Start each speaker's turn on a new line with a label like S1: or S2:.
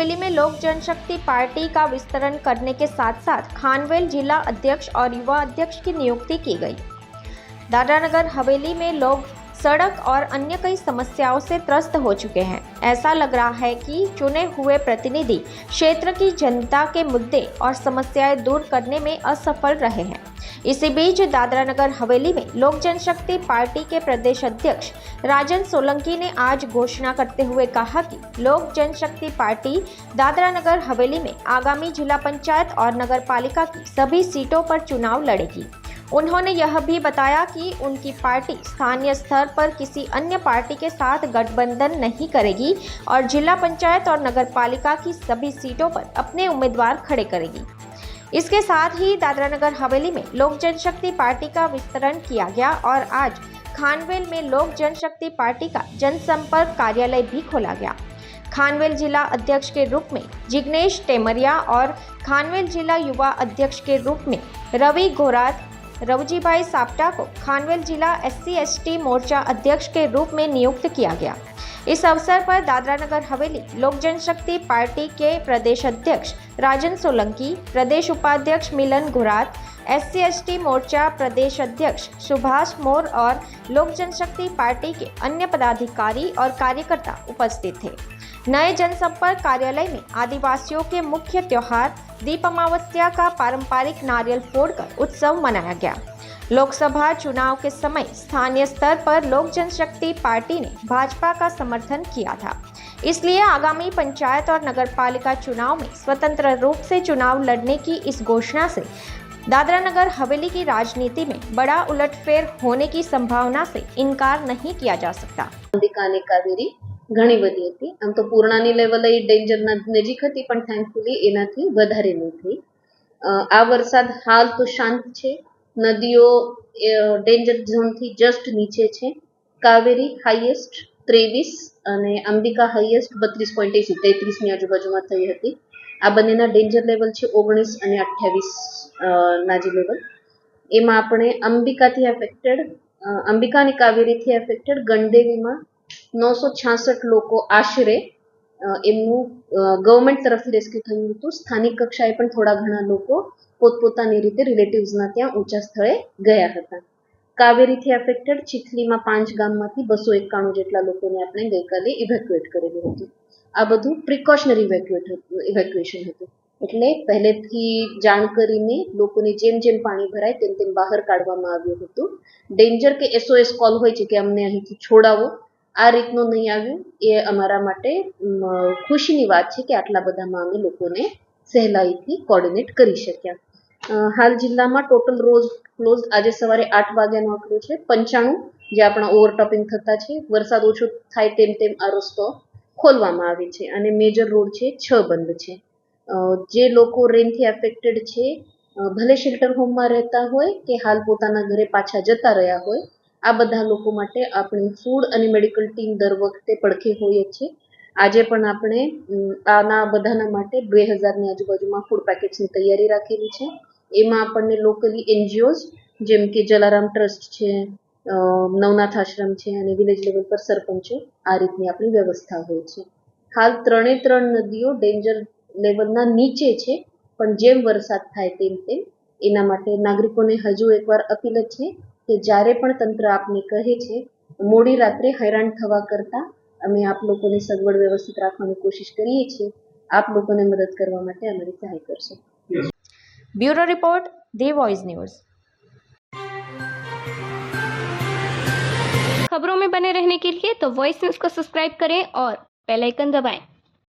S1: हवेली में लोक जनशक्ति पार्टी का विस्तारण करने के साथ साथ खानवेल जिला अध्यक्ष और युवा अध्यक्ष की नियुक्ति की गई। दादरा नगर हवेली में लोग सड़क और अन्य कई समस्याओं से त्रस्त हो चुके हैं। ऐसा लग रहा है कि चुने हुए प्रतिनिधि क्षेत्र की जनता के मुद्दे और समस्याएं दूर करने में असफल रहे हैं। इसी बीच दादरा नगर हवेली में लोक जनशक्ति पार्टी के प्रदेश अध्यक्ष राजन सोलंकी ने आज घोषणा करते हुए कहा कि लोक जनशक्ति पार्टी दादरा नगर हवेली में आगामी जिला पंचायत और नगर पालिका की सभी सीटों पर चुनाव लड़ेगी। उन्होंने यह भी बताया कि उनकी पार्टी स्थानीय स्तर पर किसी अन्य पार्टी के साथ गठबंधन नहीं करेगी और जिला पंचायत और नगर पालिका की सभी सीटों पर अपने उम्मीदवार खड़े करेगी। इसके साथ ही दादरा नगर हवेली में लोक जनशक्ति पार्टी का विस्तारण किया गया और आज खानवेल में लोक जनशक्ति पार्टी का जनसंपर्क कार्यालय भी खोला गया। खानवेल जिला अध्यक्ष के रूप में जिग्नेश टेमरिया और खानवेल जिला युवा अध्यक्ष के रूप में रवि घोरात रवजीभाई सापटा को खानवेल जिला SC/ST मोर्चा अध्यक्ष के रूप में नियुक्त किया गया। इस अवसर पर दादरा नगर हवेली लोक जनशक्ति पार्टी के प्रदेश अध्यक्ष राजन सोलंकी, प्रदेश उपाध्यक्ष मिलन घोरात, SC/ST मोर्चा प्रदेश अध्यक्ष सुभाष मोर और लोक जनशक्ति पार्टी के अन्य पदाधिकारी और कार्यकर्ता उपस्थित थे। नए जनसंपर्क कार्यालय में आदिवासियों के मुख्य त्योहार दीप अमावस्या का पारंपरिक नारियल फोड़कर उत्सव मनाया गया। लोकसभा चुनाव के समय स्थानीय स्तर पर लोक जनशक्ति पार्टी ने भाजपा का समर्थन किया था, इसलिए आगामी पंचायत और नगर पालिका चुनाव में स्वतंत्र रूप से चुनाव लड़ने की इस घोषणा से दादरा नगर हवेली की राजनीति में बड़ा उलटफेर होने की संभावना से इनकार नहीं किया जा सकता।
S2: कावेरी ઘણી બધી હતી। આમ તો પૂર્ણાની લેવલ ડેન્જરના નજીક હતી, પણ થેન્કફુલી એનાથી વધારે નહીં થઈ। આ વરસાદ હાલ તો શાંત છે, નદીઓ ડેન્જર ઝોનથી જસ્ટ નીચે છે। કાવેરી હાઈએસ્ટ 23 અને અંબિકા હાઈએસ્ટ 32.80 33ની આજુબાજુમાં થઈ હતી। આ બંનેના ડેન્જર લેવલ છે 19 અને 28 ના જે લેવલ। એમાં આપણે અંબિકાથી એફેક્ટેડ, અંબિકા અને કાવેરીથી એફેક્ટેડ ગણદેવીમાં 966 લોકો આશરે એમનું ગવર્મેન્ટ તરફથી રેસ્ક્યુ થયું હતું। સ્થાનિક કક્ષાએ પણ થોડા ઘણા લોકો પોતપોતાની રીતે રિલેટિવ્સના ત્યાં ઊંચા સ્થળે ગયા હતા। કાવેરીથી એફેક્ટેડ ચીખલીમાં 5 ગામમાંથી 291 જેટલા લોકોને આપણે ગઈકાલે ઇવેક્યુએટ કરેલું હતું। આ બધું પ્રિકોશનરી ઇવેક્યુએશન હતું, એટલે પહેલેથી જાણ કરીને લોકોને જેમ જેમ પાણી ભરાય તેમ તેમ બહાર કાઢવામાં આવ્યું હતું। ડેન્જર કે SOS કોલ હોય છે કે અમને અહીંથી છોડાવો, આ રીતનું નહીં આવ્યું। એ અમારા માટે ખુશીની વાત છે કે આટલા બધામાં અમે લોકોને સહેલાઈથી કોર્ડિનેટ કરી શક્યા। હાલ જિલ્લામાં ટોટલ રોડ ક્લોઝ આજે સવારે 8 વાગ્યાનો આંકડો છે 95, જે આપણા ઓવરટોપિંગ થતા છે। વરસાદ ઓછો થાય તેમ તેમ આ રસ્તો ખોલવામાં આવે છે અને મેજર રોડ છે 6 બંધ છે। જે લોકો રેનથી એફેક્ટેડ છે, ભલે શેલ્ટર હોમમાં રહેતા હોય કે હાલ પોતાના ઘરે પાછા જતા રહ્યા હોય, આ બધા લોકો માટે આપણે ફૂડ અને મેડિકલ ટીમ દર વખતે પડખે હોઈએ છીએ। આજે પણ આપણે આના બધાના માટે 2000ની આજુબાજુમાં ફૂડ પેકેટ્સની તૈયારી રાખેલી છે। એમાં આપણને લોકલી NGOs જેમ કે જલારામ ટ્રસ્ટ છે, નવનાથ આશ્રમ છે અને વિલેજ લેવલ પર સરપંચો, આ રીતની આપણી વ્યવસ્થા હોય છે। હાલ 3 નદીઓ ડેન્જર લેવલના નીચે છે, પણ જેમ વરસાદ થાય તેમ તેમ એના માટે નાગરિકોને હજુ એકવાર અપીલ છે કે જ્યારે પણ તંત્ર આપને કહે છે મોડી રાત્રે હેરાન થવા કરતા અમે આપ લોકોને સગવડ વ્યવસ્થિત રાખવાની કોશિશ કરીએ છીએ। આપ લોકોને મદદ કરવા માટે અમારી સહાય કરશો।
S1: ब्यूरो रिपोर्ट, दी वॉइस न्यूज।
S3: खबरों में बने रहने के लिए तो वॉइस न्यूज को सब्सक्राइब करें और बेल आइकन दबाएं।